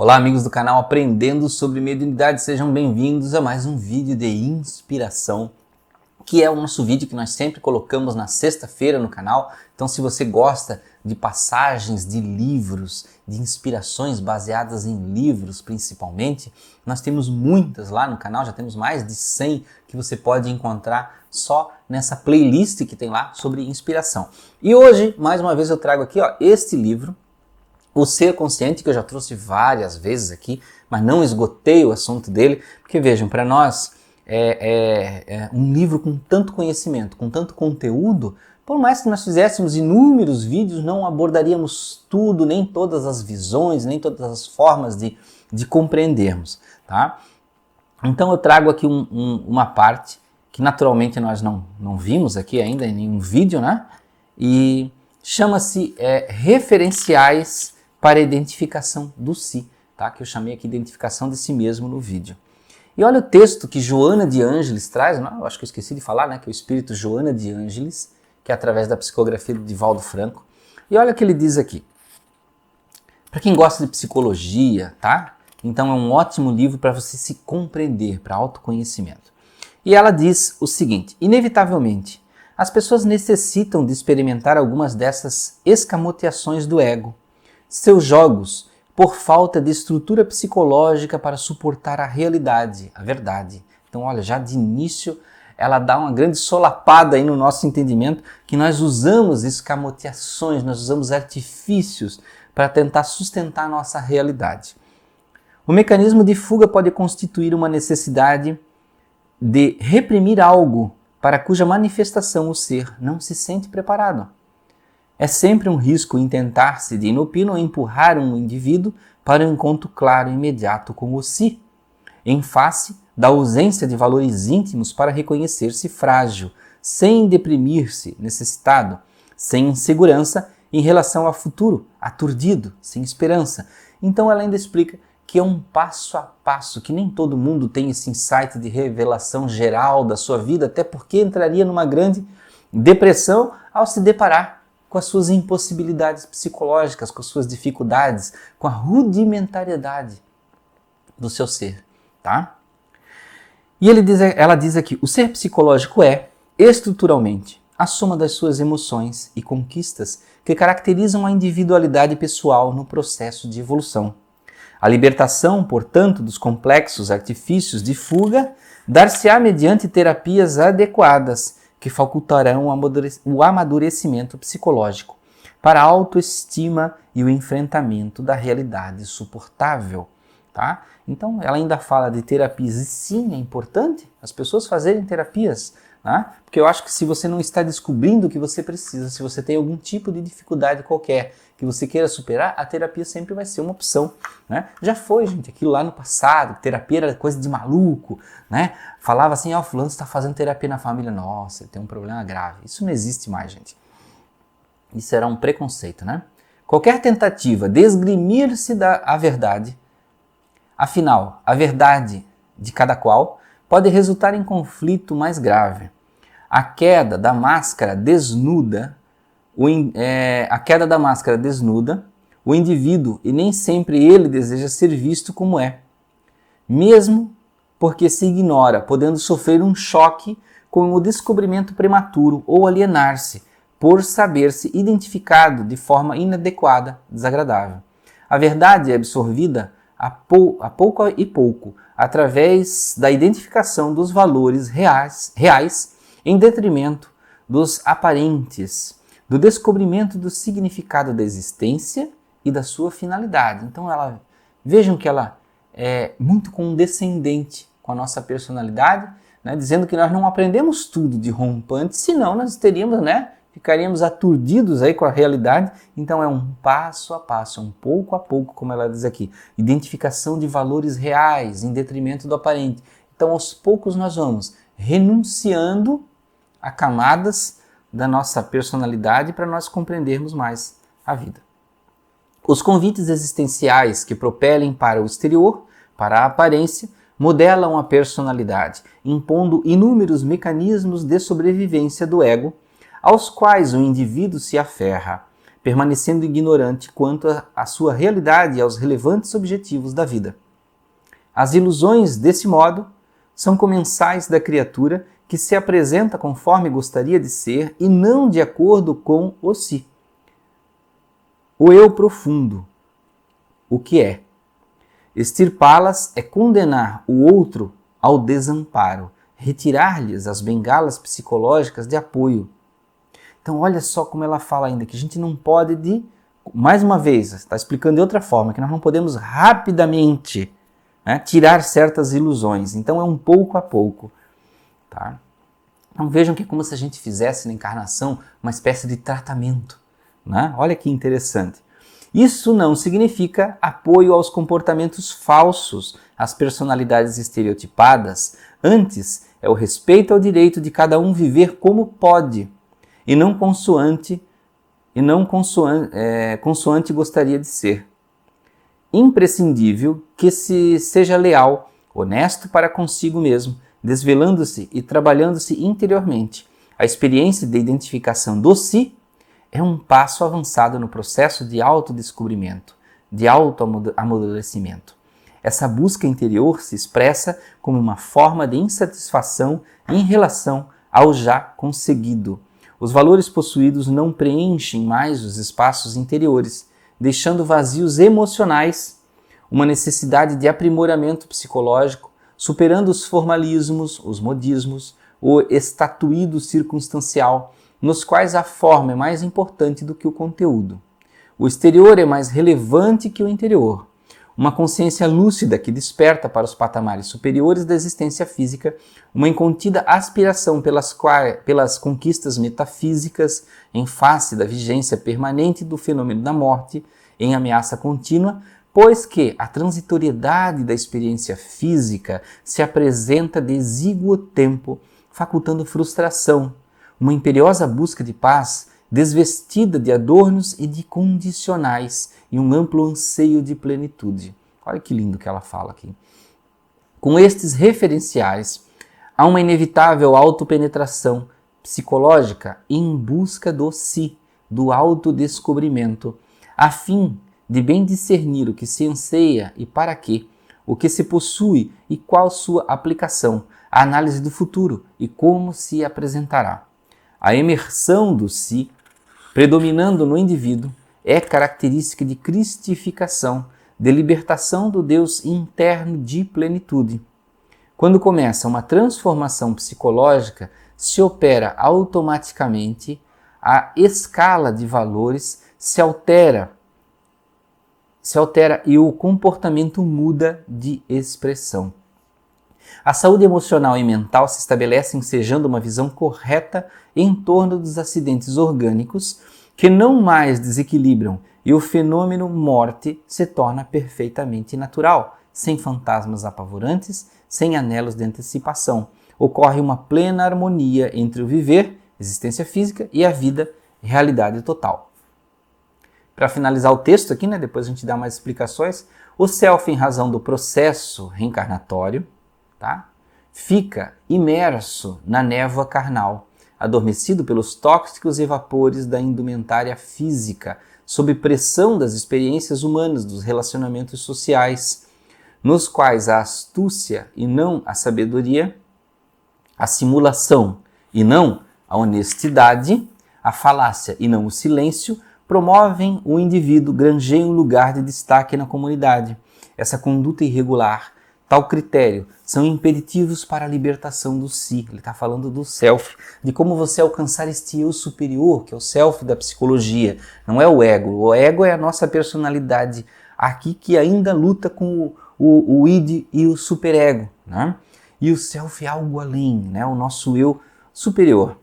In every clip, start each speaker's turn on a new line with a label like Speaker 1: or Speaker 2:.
Speaker 1: Olá, amigos do canal Aprendendo sobre Mediunidade, sejam bem-vindos a mais um vídeo de inspiração, que é o nosso vídeo que nós sempre colocamos na sexta-feira no canal. Então, se você gosta de passagens de livros, de inspirações baseadas em livros principalmente, nós temos muitas lá no canal, já temos mais de 100 que você pode encontrar só nessa playlist que tem lá sobre inspiração. E hoje, mais uma vez, eu trago aqui este livro, O Ser Consciente, que eu já trouxe várias vezes aqui, mas não esgotei o assunto dele, porque vejam, para nós é um livro com tanto conhecimento, com tanto conteúdo, por mais que nós fizéssemos inúmeros vídeos, não abordaríamos tudo, nem todas as visões, nem todas as formas de compreendermos, tá? Então eu trago aqui uma parte que naturalmente nós não vimos aqui ainda em nenhum vídeo, né? E chama-se referenciais para a identificação do si, tá? Que eu chamei aqui de identificação de si mesmo no vídeo. E olha o texto que Joana de Ângeles traz, eu acho que eu esqueci de falar, né? Que é o espírito Joana de Ângeles, que é através da psicografia de Divaldo Franco. E olha o que ele diz aqui. Para quem gosta de psicologia, tá? Então é um ótimo livro para você se compreender, para autoconhecimento. E ela diz o seguinte: inevitavelmente, as pessoas necessitam de experimentar algumas dessas escamoteações do ego, seus jogos, por falta de estrutura psicológica para suportar a realidade, a verdade. Então, olha, já de início ela dá uma grande solapada aí no nosso entendimento que nós usamos escamoteações, nós usamos artifícios para tentar sustentar a nossa realidade. O mecanismo de fuga pode constituir uma necessidade de reprimir algo para cuja manifestação o ser não se sente preparado. É sempre um risco intentar-se de inopino empurrar um indivíduo para um encontro claro e imediato com o si, em face da ausência de valores íntimos para reconhecer-se frágil, sem deprimir-se necessitado, sem insegurança em relação ao futuro, aturdido, sem esperança. Então ela ainda explica que é um passo a passo, que nem todo mundo tem esse insight de revelação geral da sua vida, até porque entraria numa grande depressão ao se deparar com as suas impossibilidades psicológicas, com as suas dificuldades, com a rudimentariedade do seu ser, tá? E ela diz aqui, o ser psicológico é, estruturalmente, a soma das suas emoções e conquistas que caracterizam a individualidade pessoal no processo de evolução. A libertação, portanto, dos complexos artifícios de fuga dar-se-á mediante terapias adequadas que facultarão o amadurecimento psicológico para a autoestima e o enfrentamento da realidade suportável, tá? Então, ela ainda fala de terapias e sim, é importante as pessoas fazerem terapias, tá? Porque eu acho que se você não está descobrindo o que você precisa, se você tem algum tipo de dificuldade qualquer que você queira superar, a terapia sempre vai ser uma opção, né? Já foi, gente, aquilo lá no passado, terapia era coisa de maluco, né? Falava assim, fulano está fazendo terapia na família, nossa, ele tem um problema grave. Isso não existe mais, gente. Isso era um preconceito, né? Qualquer tentativa de esgrimir-se a verdade, afinal, a verdade de cada qual pode resultar em conflito mais grave. A queda da máscara desnuda o indivíduo e nem sempre ele deseja ser visto como é, mesmo porque se ignora, podendo sofrer um choque com o descobrimento prematuro ou alienar-se por saber-se identificado de forma inadequada, desagradável. A verdade é absorvida a pouco e pouco, através da identificação dos valores reais em detrimento dos aparentes, do descobrimento do significado da existência e da sua finalidade. Então vejam que ela é muito condescendente com a nossa personalidade, né, dizendo que nós não aprendemos tudo de rompante, senão nós teríamos, ficaríamos aturdidos aí com a realidade. Então é um passo a passo, um pouco a pouco, como ela diz aqui, identificação de valores reais em detrimento do aparente. Então aos poucos nós vamos renunciando a camadas da nossa personalidade para nós compreendermos mais a vida. Os convites existenciais que propelem para o exterior, para a aparência, modelam a personalidade, impondo inúmeros mecanismos de sobrevivência do ego, aos quais o indivíduo se aferra, permanecendo ignorante quanto à sua realidade e aos relevantes objetivos da vida. As ilusões, desse modo, são comensais da criatura que se apresenta conforme gostaria de ser e não de acordo com o si. O eu profundo, o que é. Extirpá-las é condenar o outro ao desamparo, retirar-lhes as bengalas psicológicas de apoio. Então olha só como ela fala ainda, que a gente não pode, mais uma vez, está explicando de outra forma, que nós não podemos rapidamente, né, tirar certas ilusões. Então é um pouco a pouco. Tá? Então vejam que é como se a gente fizesse na encarnação uma espécie de tratamento. Né? Olha que interessante. Isso não significa apoio aos comportamentos falsos, às personalidades estereotipadas. Antes, é o respeito ao direito de cada um viver como pode, e não consoante gostaria de ser. Imprescindível que se seja leal, honesto para consigo mesmo, desvelando-se e trabalhando-se interiormente. A experiência de identificação do si é um passo avançado no processo de autodescobrimento, de autoamadurecimento. Essa busca interior se expressa como uma forma de insatisfação em relação ao já conseguido. Os valores possuídos não preenchem mais os espaços interiores, deixando vazios emocionais, uma necessidade de aprimoramento psicológico, superando os formalismos, os modismos, o estatuído circunstancial, nos quais a forma é mais importante do que o conteúdo. O exterior é mais relevante que o interior. Uma consciência lúcida que desperta para os patamares superiores da existência física, uma incontida aspiração pelas conquistas metafísicas em face da vigência permanente do fenômeno da morte, em ameaça contínua, pois que a transitoriedade da experiência física se apresenta de exíguo tempo, facultando frustração, uma imperiosa busca de paz, desvestida de adornos e de condicionais, e um amplo anseio de plenitude. Olha que lindo que ela fala aqui. Com estes referenciais, há uma inevitável autopenetração psicológica em busca do si, do autodescobrimento, a fim de bem discernir o que se anseia e para quê, o que se possui e qual sua aplicação, a análise do futuro e como se apresentará. A emersão do si, predominando no indivíduo, é característica de cristificação, de libertação do Deus interno de plenitude. Quando começa uma transformação psicológica, se opera automaticamente, a escala de valores se altera e o comportamento muda de expressão. A saúde emocional e mental se estabelece ensejando uma visão correta em torno dos acidentes orgânicos que não mais desequilibram e o fenômeno morte se torna perfeitamente natural, sem fantasmas apavorantes, sem anelos de antecipação. Ocorre uma plena harmonia entre o viver, existência física, e a vida, realidade total. Para finalizar o texto aqui, depois a gente dá mais explicações, o self, em razão do processo reencarnatório, fica imerso na névoa carnal, adormecido pelos tóxicos e vapores da indumentária física, sob pressão das experiências humanas, dos relacionamentos sociais, nos quais a astúcia e não a sabedoria, a simulação e não a honestidade, a falácia e não o silêncio, promovem o indivíduo, grangeiam um lugar de destaque na comunidade. Essa conduta irregular, tal critério, são impeditivos para a libertação do si. Ele está falando do self, de como você alcançar este eu superior, que é o self da psicologia. Não é o ego. O ego é a nossa personalidade aqui que ainda luta com o id e o superego. E o self é algo além, o nosso eu superior.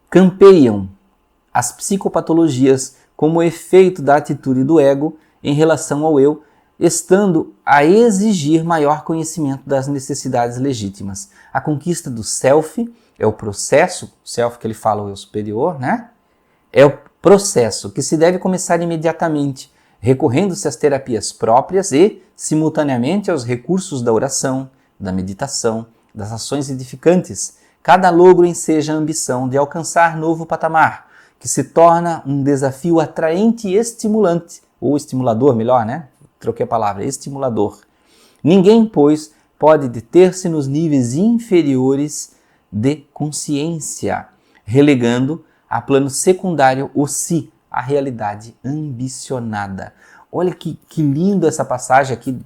Speaker 1: Campeiam as psicopatologias como efeito da atitude do ego em relação ao eu, estando a exigir maior conhecimento das necessidades legítimas. A conquista do self é o processo, o self que ele fala, o eu superior, é o processo que se deve começar imediatamente, recorrendo-se às terapias próprias e, simultaneamente, aos recursos da oração, da meditação, das ações edificantes. Cada logro enseja a ambição de alcançar novo patamar, que se torna um desafio atraente e estimulante, ou estimulador, melhor, né? Troquei a palavra, estimulador. Ninguém, pois, pode deter-se nos níveis inferiores de consciência, relegando a plano secundário o si, a realidade ambicionada. Olha que lindo essa passagem aqui,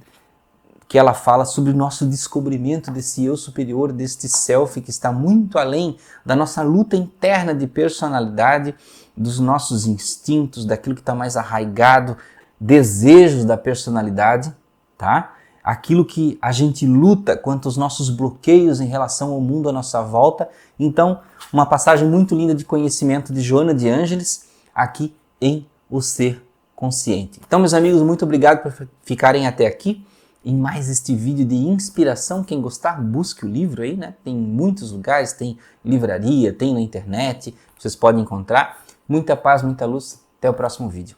Speaker 1: que ela fala sobre o nosso descobrimento desse eu superior, deste self que está muito além da nossa luta interna de personalidade, dos nossos instintos, daquilo que está mais arraigado, desejos da personalidade, tá? Aquilo que a gente luta quanto aos nossos bloqueios em relação ao mundo à nossa volta. Então, uma passagem muito linda de conhecimento de Joana de Ângeles, aqui em O Ser Consciente. Então, meus amigos, muito obrigado por ficarem até aqui em mais este vídeo de inspiração. Quem gostar, busque o livro aí, né? Tem em muitos lugares, tem livraria, tem na internet, vocês podem encontrar. Muita paz, muita luz. Até o próximo vídeo.